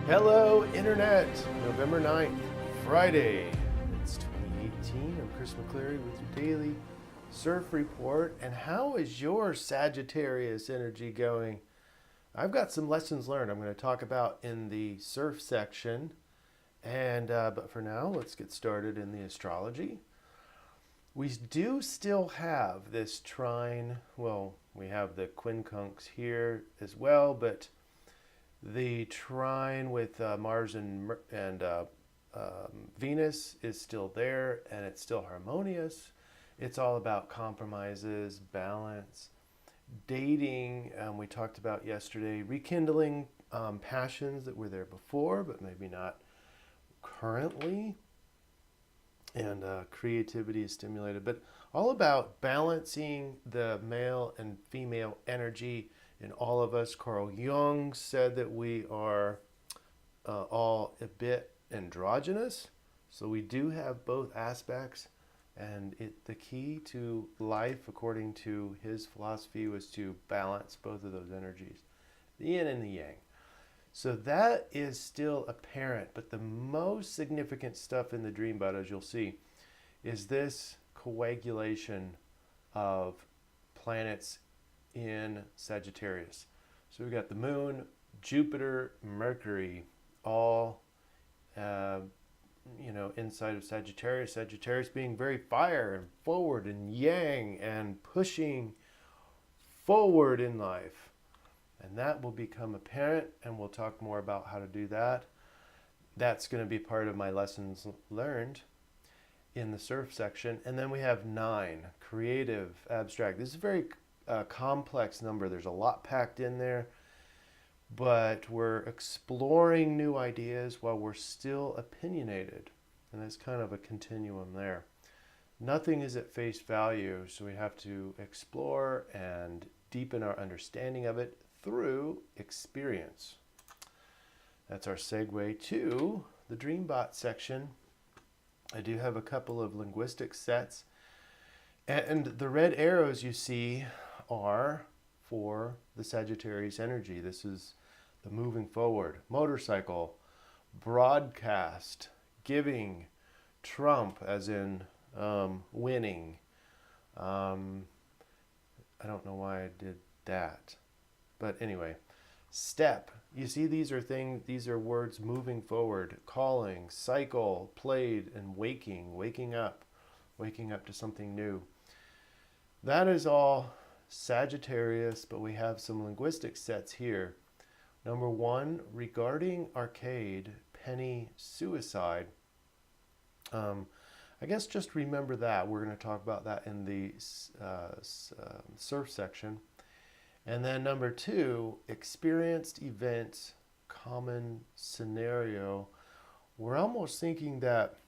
Hello, Internet! November 9th, Friday. It's 2018. I'm Chris McCleary with your daily CIRF report. And how is your Sagittarius energy going? I've got some lessons learned I'm going to talk about in the CIRF section. But for now, let's get started in the astrology. We do still have this trine. Well, we have the quincunx here as well, but the trine with Mars and Venus is still there, and it's still harmonious. It's all about compromises, balance, dating. We talked about yesterday, rekindling passions that were there before, but maybe not currently. And creativity is stimulated, but all about balancing the male and female energy in all of us. Carl Jung said that we are all a bit androgynous, so we do have both aspects, and the key to life, according to his philosophy, was to balance both of those energies, the yin and the yang. So that is still apparent, but the most significant stuff in the DreamBot, as you'll see, is this coagulation of planets in Sagittarius. So we've got the Moon, Jupiter, Mercury, all inside of Sagittarius. Sagittarius being very fire and forward and yang and pushing forward in life. And that will become apparent, and we'll talk more about how to do that. That's going to be part of my lessons learned in the CIRF section. And then we have 9, creative, abstract. This is a very complex number. There's a lot packed in there, but we're exploring new ideas while we're still opinionated. And that's kind of a continuum there. Nothing is at face value, so we have to explore and deepen our understanding of it through experience. That's our segue to the DreamBot section. I do have a couple of linguistic sets, and the red arrows you see are for the Sagittarius energy. This is the moving forward, motorcycle, broadcast, giving, trump, as in winning. I don't know why I did that. But anyway, step. You see, these are words moving forward, calling, cycle, played, and waking up to something new. That is all Sagittarius, but we have some linguistic sets here. Number 1, regarding arcade, penny, suicide. I guess just remember that. We're going to talk about that in the CIRF section. And then number 2, experienced event, common scenario. We're almost thinking that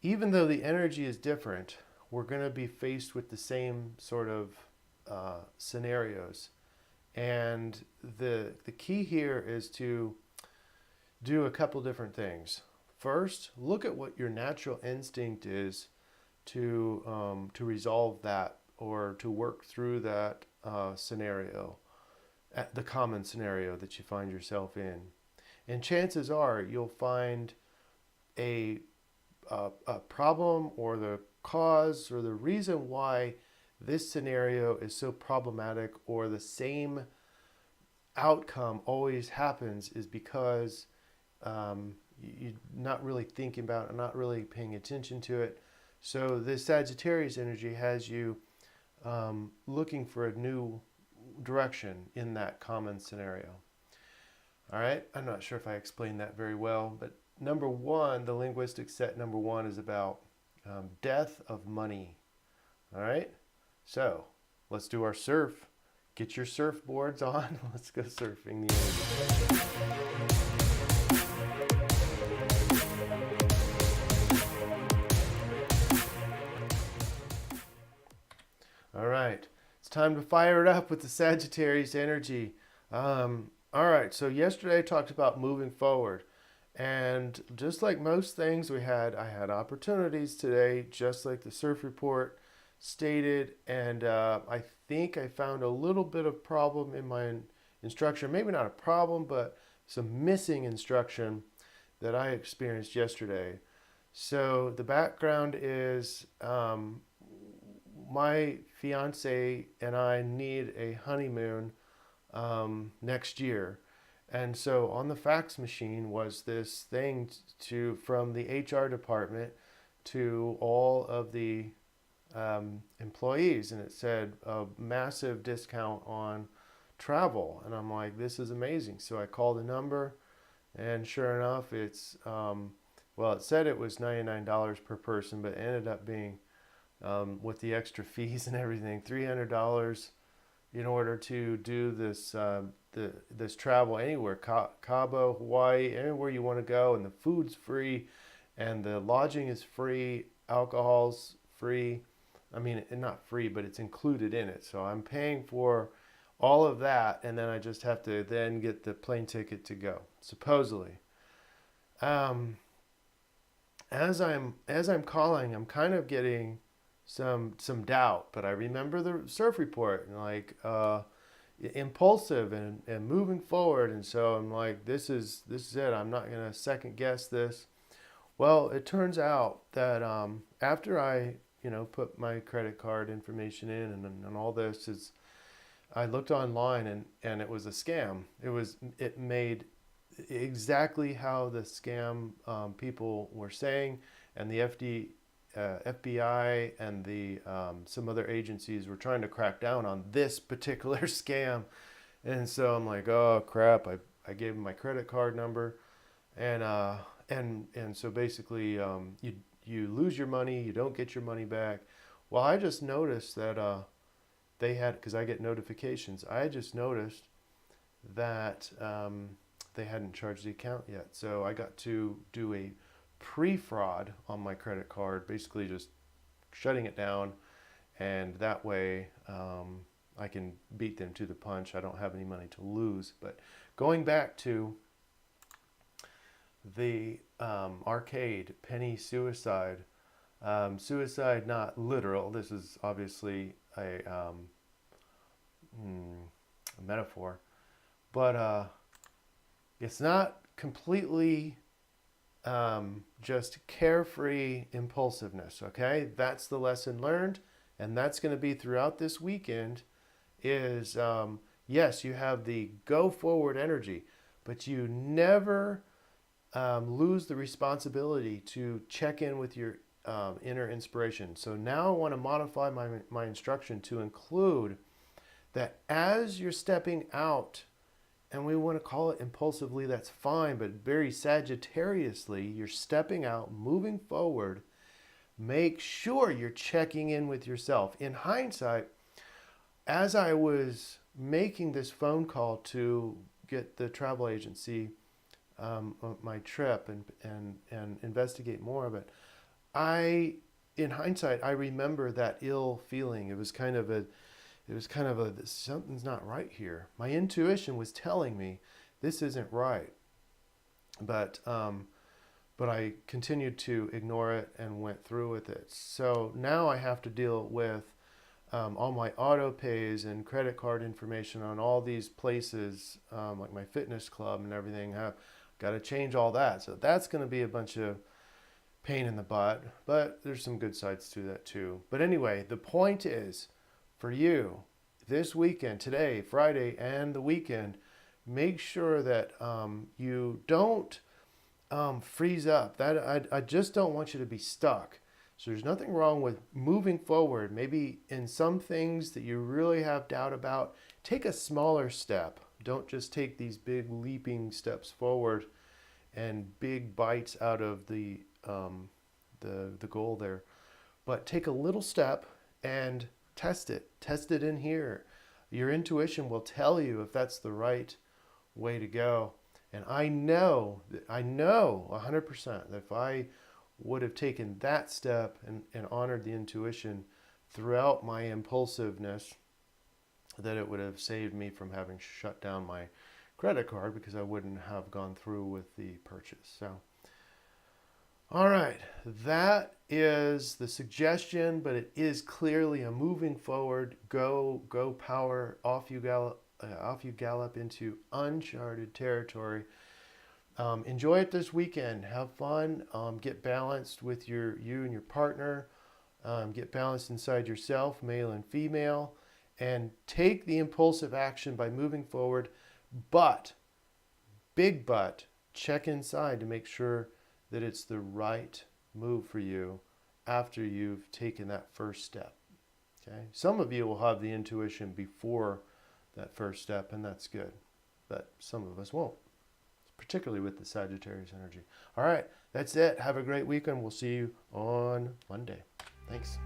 even though the energy is different, we're going to be faced with the same sort of scenarios. And the key here is to do a couple different things. First, look at what your natural instinct is to resolve that or to work through that scenario, the common scenario that you find yourself in. And chances are you'll find a problem or the cause or the reason why this scenario is so problematic, or the same outcome always happens, is because you're not really thinking about it, not really paying attention to it. So this Sagittarius energy has you looking for a new direction in that common scenario. All right, I'm not sure if I explained that very well, but number 1, the linguistic set number 1 is about death of money. All right, so let's do our surf. Get your surfboards on. Let's go surfing the energy. All right, it's time to fire it up with the Sagittarius energy. All right, so yesterday I talked about moving forward. And just like most things I had opportunities today, just like the CIRF report stated, and I think I found a little bit of problem in my instruction. Maybe not a problem, but some missing instruction that I experienced yesterday. So the background is my fiance and I need a honeymoon next year. And so on the fax machine was this thing to from the HR department to all of the employees, and it said a massive discount on travel. And I'm like, this is amazing. So I called the number, and sure enough, it's well, it said it was $99 per person, but it ended up being with the extra fees and everything, $300 in order to do this this travel anywhere, Cabo, Hawaii, anywhere you want to go, and the food's free, and the lodging is free, alcohol's free. I mean, not free, but it's included in it. So I'm paying for all of that, and then I just have to then get the plane ticket to go, supposedly. Um, as I'm calling, I'm kind of getting some doubt, but I remember the CIRF report and like impulsive and moving forward, and so I'm like, this is it. I'm not gonna second guess this. Well, it turns out that after I put my credit card information in and all this is, I looked online and it was a scam. It made exactly how the scam people were saying, and the FBI and the some other agencies were trying to crack down on this particular scam. And so I'm like, oh crap! I gave them my credit card number, and so basically you lose your money, you don't get your money back. Well, I just noticed that they had, because I get notifications. I just noticed that they hadn't charged the account yet, so I got to do a pre-fraud on my credit card, basically just shutting it down, and that way I can beat them to the punch. I don't have any money to lose. But going back to the arcade penny suicide, suicide not literal. This is obviously a metaphor, but it's not completely just carefree impulsiveness. Okay, that's the lesson learned, and that's going to be throughout this weekend. Is yes, you have the go forward energy, but you never lose the responsibility to check in with your inner inspiration. So now I want to modify my instruction to include that as you're stepping out, and we want to call it impulsively, that's fine, but very Sagittariusly, you're stepping out, moving forward, make sure you're checking in with yourself. In hindsight, as I was making this phone call to get the travel agency my trip and investigate more of it, in hindsight, I remember that ill feeling. It was kind of a something's not right here. My intuition was telling me this isn't right, but I continued to ignore it and went through with it. So now I have to deal with all my auto pays and credit card information on all these places, like my fitness club and everything. I've got to change all that. So that's going to be a bunch of pain in the butt, but there's some good sides to that too. But anyway, the point is, for you, this weekend, today, Friday, and the weekend, make sure that you don't freeze up. That I just don't want you to be stuck. So there's nothing wrong with moving forward. Maybe in some things that you really have doubt about, take a smaller step. Don't just take these big leaping steps forward and big bites out of the goal there. But take a little step and test it. Test it in here. Your intuition will tell you if that's the right way to go. And I know 100% that if I would have taken that step and honored the intuition throughout my impulsiveness, that it would have saved me from having shut down my credit card, because I wouldn't have gone through with the purchase. So All right, that is the suggestion, but it is clearly a moving forward. Go power, off you gallop into uncharted territory. Enjoy it this weekend. Have fun. Get balanced with you and your partner. Get balanced inside yourself, male and female, and take the impulsive action by moving forward. But, big but, check inside to make sure that it's the right move for you after you've taken that first step. Okay? Some of you will have the intuition before that first step, and that's good. But some of us won't, particularly with the Sagittarius energy. All right, that's it. Have a great weekend. We'll see you on Monday. Thanks.